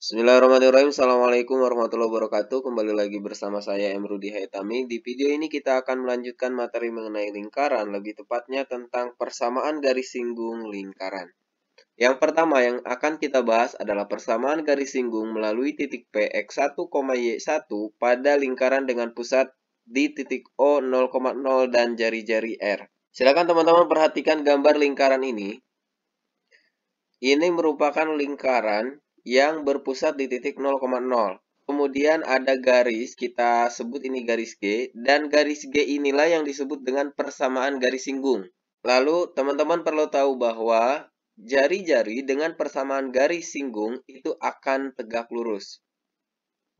Bismillahirrahmanirrahim. Assalamualaikum warahmatullahi wabarakatuh. Kembali lagi bersama saya Emrudi Haitami. Di video ini kita akan melanjutkan materi mengenai lingkaran, lebih tepatnya tentang persamaan garis singgung lingkaran. Yang pertama yang akan kita bahas adalah persamaan garis singgung melalui titik P X1, Y1 pada lingkaran dengan pusat di titik O 0,0 dan jari-jari R. Silakan teman-teman perhatikan gambar lingkaran ini. Ini merupakan lingkaran yang berpusat di titik 0,0. Kemudian ada garis, kita sebut ini garis G, dan garis G inilah yang disebut dengan persamaan garis singgung. Lalu teman-teman perlu tahu bahwa jari-jari dengan persamaan garis singgung itu akan tegak lurus.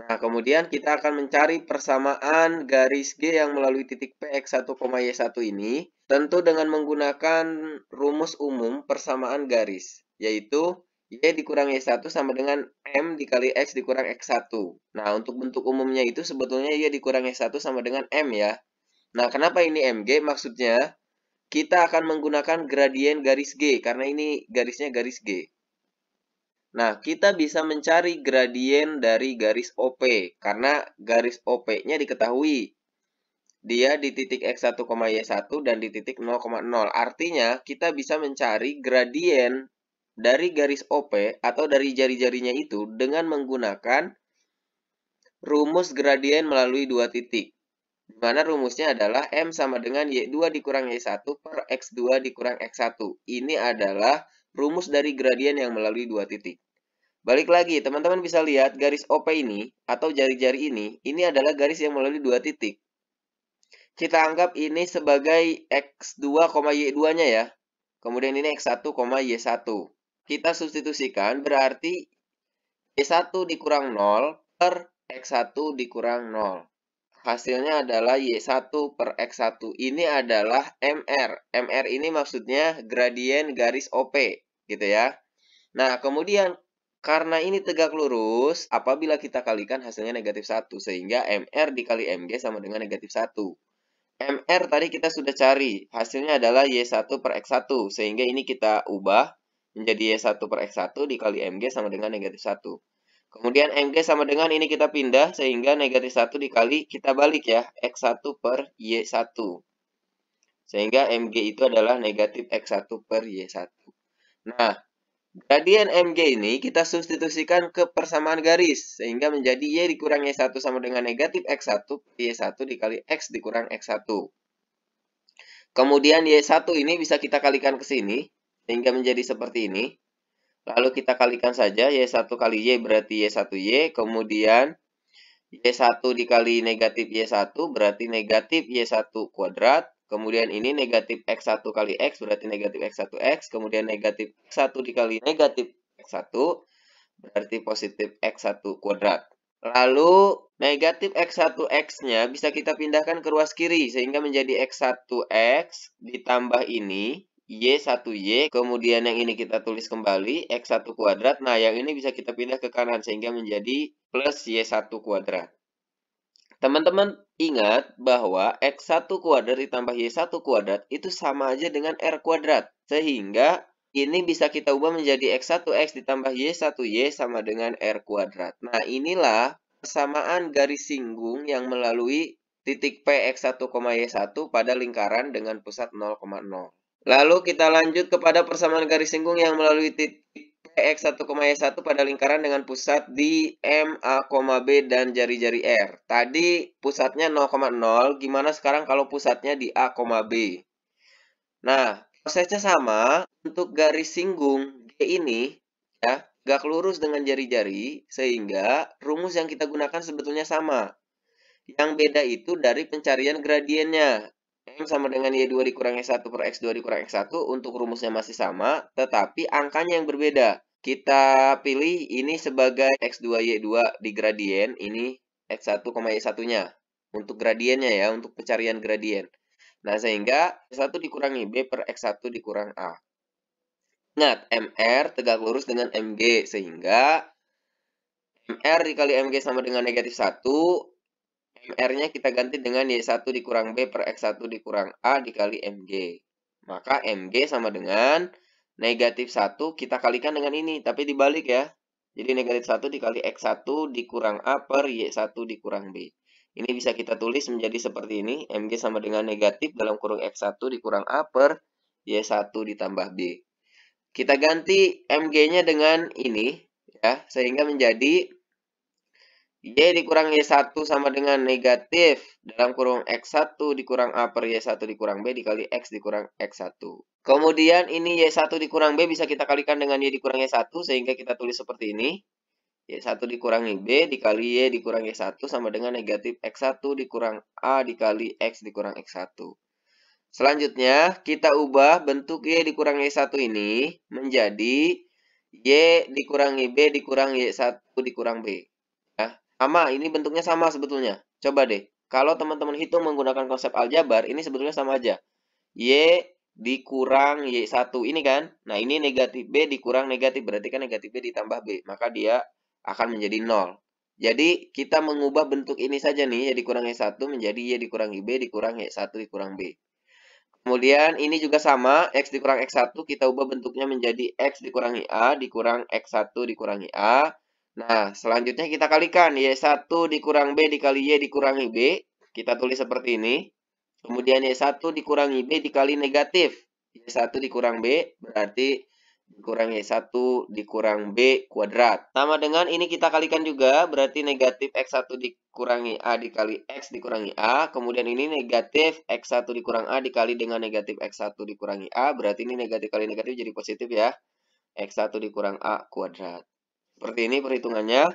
Nah, kemudian kita akan mencari persamaan garis G yang melalui titik P X1, Y1 ini, tentu dengan menggunakan rumus umum persamaan garis, yaitu Y dikurang Y1 sama dengan M dikali X dikurang X1. Nah, untuk bentuk umumnya itu sebetulnya Y dikurang Y1 sama dengan M ya. Nah, kenapa ini MG? Maksudnya, kita akan menggunakan gradien garis G, karena ini garisnya garis G. Nah, kita bisa mencari gradien dari garis OP, karena garis OP-nya diketahui. Dia di titik X1, Y1 dan di titik 0,0. Artinya, kita bisa mencari gradien dari garis OP atau dari jari-jarinya itu dengan menggunakan rumus gradien melalui dua titik. Di mana rumusnya adalah M sama dengan Y2 dikurang Y1 per X2 dikurang X1. Ini adalah rumus dari gradien yang melalui dua titik. Balik lagi, teman-teman bisa lihat garis OP ini atau jari-jari ini adalah garis yang melalui dua titik. Kita anggap ini sebagai X2, Y2-nya ya. Kemudian ini X1, Y1. Kita substitusikan berarti Y1 dikurang 0 per X1 dikurang 0. Hasilnya adalah Y1 per X1. Ini adalah MR. MR ini maksudnya gradien garis OP, gitu ya. Nah, kemudian karena ini tegak lurus, apabila kita kalikan hasilnya negatif 1. Sehingga MR dikali MG sama dengan negatif 1. MR tadi kita sudah cari. Hasilnya adalah Y1 per X1. Sehingga ini kita ubah menjadi Y1 per X1 dikali MG sama dengan negatif 1. Kemudian MG sama dengan ini kita pindah. Sehingga negatif 1 dikali kita balik ya. X1 per Y1. Sehingga MG itu adalah negatif X1 per Y1. Nah, gradien MG ini kita substitusikan ke persamaan garis, sehingga menjadi Y dikurang Y1 sama dengan negatif X1, Y1 dikali X dikurang X1. Kemudian Y1 ini bisa kita kalikan ke sini, sehingga menjadi seperti ini. Lalu kita kalikan saja, Y1 kali Y berarti Y1Y, kemudian Y1 dikali negatif Y1 berarti negatif Y1 kuadrat. Kemudian ini negatif X1 kali X berarti negatif X1X. Kemudian negatif X1 dikali negatif X1 berarti positif X1 kuadrat. Lalu negatif X1X-nya bisa kita pindahkan ke ruas kiri. Sehingga menjadi X1X ditambah ini Y1Y. Kemudian yang ini kita tulis kembali X1 kuadrat. Nah yang ini bisa kita pindah ke kanan. Sehingga menjadi plus Y1 kuadrat. Teman-teman ingat bahwa X1 kuadrat ditambah Y1 kuadrat itu sama aja dengan R kuadrat. Sehingga ini bisa kita ubah menjadi X1X ditambah Y1Y sama dengan R kuadrat. Nah inilah persamaan garis singgung yang melalui titik P X1, Y1 pada lingkaran dengan pusat 0,0. Lalu kita lanjut kepada persamaan garis singgung yang melalui titik X1, Y1 pada lingkaran dengan pusat di M, A, B, dan jari-jari R. Tadi pusatnya 0,0, gimana sekarang kalau pusatnya di A, B? Nah, prosesnya sama. Untuk garis singgung G ini, ya, gak lurus dengan jari-jari, sehingga rumus yang kita gunakan sebetulnya sama. Yang beda itu dari pencarian gradiennya. M sama dengan Y2 dikurang Y1 per X2 dikurang X1 untuk rumusnya masih sama, tetapi angkanya yang berbeda. Kita pilih ini sebagai X2, Y2 di gradien, ini X1, Y1-nya. Untuk gradiennya ya, untuk pencarian gradien. Nah, sehingga X1 dikurangi B per X1 dikurang A. Ingat, MR tegak lurus dengan MG, sehingga MR dikali MG sama dengan negatif 1, MR-nya kita ganti dengan Y1 dikurang B per X1 dikurang A dikali MG. Maka MG sama dengan negatif 1 kita kalikan dengan ini, tapi dibalik ya. Jadi negatif 1 dikali X1 dikurang A per Y1 dikurang B. Ini bisa kita tulis menjadi seperti ini. MG sama dengan negatif dalam kurung X1 dikurang A per Y1 ditambah B. Kita ganti MG-nya dengan ini, ya, sehingga menjadi Y dikurang Y1 sama dengan negatif dalam kurung X1 dikurang A per Y1 dikurang B dikali X dikurang X1. Kemudian ini Y1 dikurang B bisa kita kalikan dengan Y dikurang Y1 sehingga kita tulis seperti ini. Y1 dikurangi B dikali Y dikurang Y1 sama dengan negatif X1 dikurang A dikali X dikurang X1. Selanjutnya, kita ubah bentuk Y dikurang Y1 ini menjadi Y dikurangi B dikurang Y1 dikurang B. Ya, sama, ini bentuknya sama sebetulnya. Coba deh, kalau teman-teman hitung menggunakan konsep aljabar, ini sebetulnya sama aja. Y dikurang Y1 ini kan. Nah, ini negatif B dikurang negatif, berarti kan negatif B ditambah B. Maka dia akan menjadi 0. Jadi, kita mengubah bentuk ini saja nih, Y dikurang Y1 menjadi Y dikurangi B dikurang Y1 dikurang B. Kemudian, ini juga sama, X dikurang X1, kita ubah bentuknya menjadi X dikurangi A dikurang X1 dikurangi A. Nah, selanjutnya kita kalikan, Y1 dikurang B dikali Y dikurangi B. Kita tulis seperti ini. Kemudian Y1 dikurangi B dikali negatif. Y1 dikurang B berarti dikurang Y1 dikurang B kuadrat. Sama dengan ini kita kalikan juga, berarti negatif X1 dikurangi A dikali X dikurangi A. Kemudian ini negatif X1 dikurang A dikali dengan negatif X1 dikurangi A. Berarti ini negatif kali negatif jadi positif ya. X1 dikurang A kuadrat. Seperti ini perhitungannya.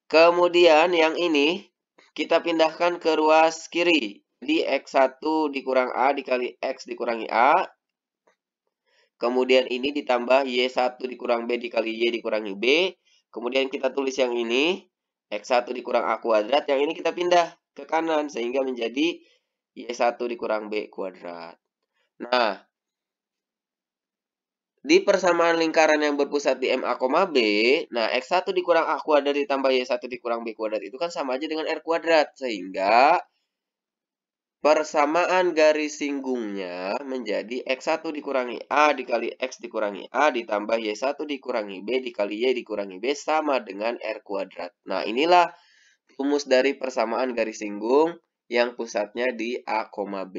Kemudian yang ini kita pindahkan ke ruas kiri. Jadi X1 dikurang A dikali X dikurangi A. Kemudian ini ditambah Y1 dikurang B dikali Y dikurangi B. Kemudian kita tulis yang ini. X1 dikurang A kuadrat. Yang ini kita pindah ke kanan. Sehingga menjadi Y1 dikurang B kuadrat. Nah, di persamaan lingkaran yang berpusat di MA, B, nah X1 dikurang A kuadrat ditambah Y1 dikurang B kuadrat itu kan sama aja dengan R kuadrat. Sehingga persamaan garis singgungnya menjadi X1 dikurangi A dikali X dikurangi A ditambah Y1 dikurangi B dikali Y dikurangi B sama dengan R kuadrat. Nah, inilah rumus dari persamaan garis singgung yang pusatnya di A, B.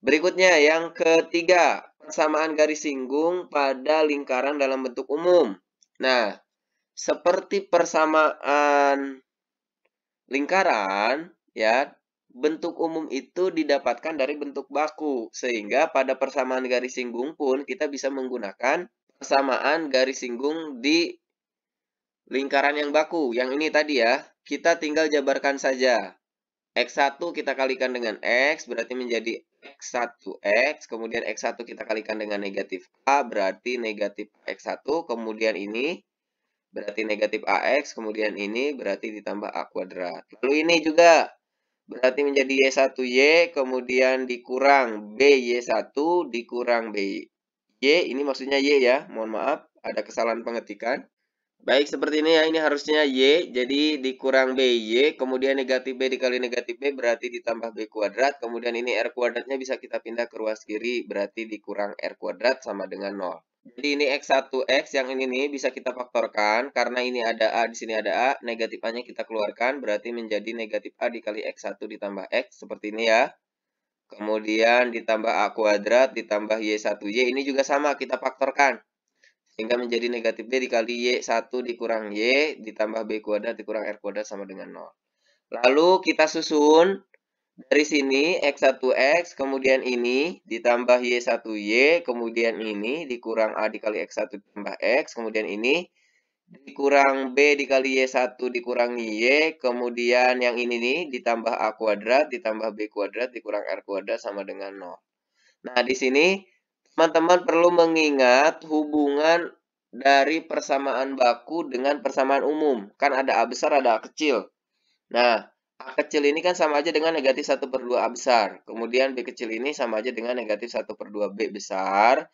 Berikutnya yang ketiga, persamaan garis singgung pada lingkaran dalam bentuk umum. Nah, seperti persamaan lingkaran, ya, bentuk umum itu didapatkan dari bentuk baku. Sehingga pada persamaan garis singgung pun kita bisa menggunakan persamaan garis singgung di lingkaran yang baku. Yang ini tadi ya, kita tinggal jabarkan saja. X1 kita kalikan dengan X, berarti menjadi X1X. Kemudian X1 kita kalikan dengan negatif A, berarti negatif X1. Kemudian ini berarti negatif AX. Kemudian ini berarti ditambah A kuadrat. Lalu ini juga berarti menjadi Y1Y, kemudian dikurang BY1, dikurang BY. Ini maksudnya Y ya, mohon maaf, ada kesalahan pengetikan. Baik, seperti ini ya, ini harusnya Y, jadi dikurang BY, kemudian negatif B dikali negatif B berarti ditambah B kuadrat, kemudian ini R kuadratnya bisa kita pindah ke ruas kiri, berarti dikurang R kuadrat sama dengan 0. Jadi ini X1X, yang ini nih bisa kita faktorkan, karena ini ada A, di sini ada A, negatif A-nya kita keluarkan, berarti menjadi negatif A dikali X1 ditambah X, seperti ini ya. Kemudian ditambah A kuadrat, ditambah Y1Y, ini juga sama, kita faktorkan. Sehingga menjadi negatif B dikali Y1 dikurang Y, ditambah B kuadrat dikurang R kuadrat sama dengan 0. Lalu kita susun dari sini X1X, kemudian ini ditambah Y1Y, kemudian ini dikurang A dikali X1 ditambah X, kemudian ini dikurang B dikali Y1 dikurangi Y, kemudian yang ini nih ditambah A kuadrat, ditambah B kuadrat, dikurang R kuadrat sama dengan 0. Nah, di sini teman-teman perlu mengingat hubungan dari persamaan baku dengan persamaan umum. Kan ada A besar, ada A kecil. Nah, A kecil ini kan sama aja dengan negatif 1/2 A besar. Kemudian B kecil ini sama aja dengan negatif 1/2 B besar.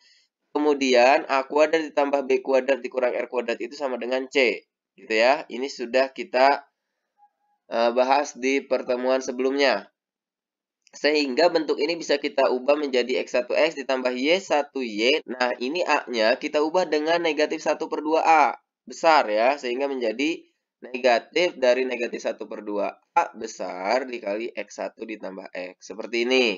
Kemudian A kuadrat ditambah B kuadrat dikurang R kuadrat itu sama dengan C. Gitu ya. Ini sudah kita bahas di pertemuan sebelumnya. Sehingga bentuk ini bisa kita ubah menjadi X1X ditambah Y1Y. Nah, ini A-nya kita ubah dengan negatif 1/2 A. besar ya, sehingga menjadi negatif dari negatif 1/2 A besar dikali X1 ditambah X. Seperti ini.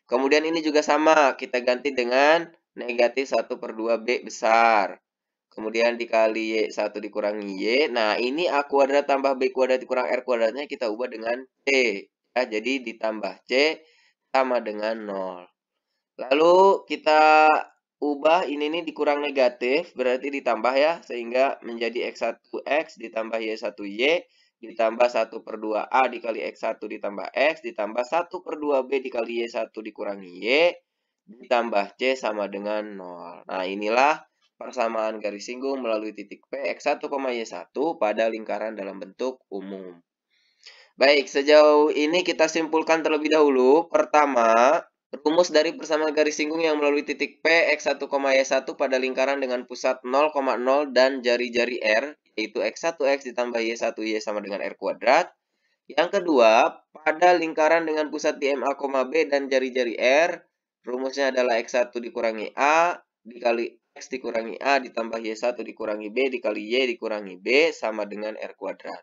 Kemudian ini juga sama, kita ganti dengan negatif 1/2 B besar. Kemudian dikali Y1 dikurangi Y. Nah, ini A kuadrat tambah B kuadrat dikurang R kuadratnya kita ubah dengan C. Ya, jadi ditambah C sama dengan 0. Lalu kita ubah ini nih dikurang negatif, berarti ditambah ya, sehingga menjadi X1X ditambah Y1Y ditambah 1/2A dikali X1 ditambah X ditambah 1/2B dikali Y1 dikurangi Y ditambah C sama dengan 0. Nah, inilah persamaan garis singgung melalui titik P X1, Y1 pada lingkaran dalam bentuk umum. Baik, sejauh ini kita simpulkan terlebih dahulu. Pertama, rumus dari persamaan garis singgung yang melalui titik P, X1, Y1 pada lingkaran dengan pusat 0,0 dan jari-jari R, yaitu X1X ditambah Y1Y sama dengan R kuadrat. Yang kedua, pada lingkaran dengan pusat di MA, B dan jari-jari R, rumusnya adalah X1 dikurangi A, dikali X dikurangi A, ditambah Y1 dikurangi B, dikali Y dikurangi B, sama dengan R kuadrat.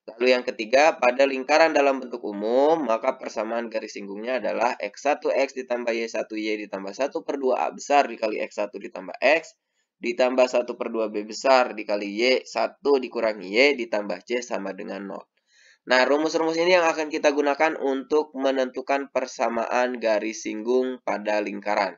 Lalu yang ketiga, pada lingkaran dalam bentuk umum, maka persamaan garis singgungnya adalah X1X ditambah Y1Y ditambah 1/2A besar dikali X1 ditambah X, ditambah 1/2B besar dikali Y1 dikurangi Y ditambah C sama dengan 0. Nah, rumus-rumus ini yang akan kita gunakan untuk menentukan persamaan garis singgung pada lingkaran.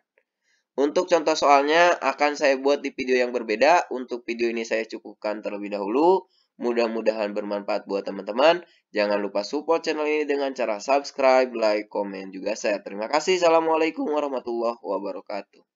Untuk contoh soalnya akan saya buat di video yang berbeda. Untuk video ini saya cukupkan terlebih dahulu. Mudah-mudahan bermanfaat buat teman-teman. Jangan lupa support channel ini dengan cara subscribe, like, komen, juga share. Terima kasih. Assalamualaikum warahmatullahi wabarakatuh.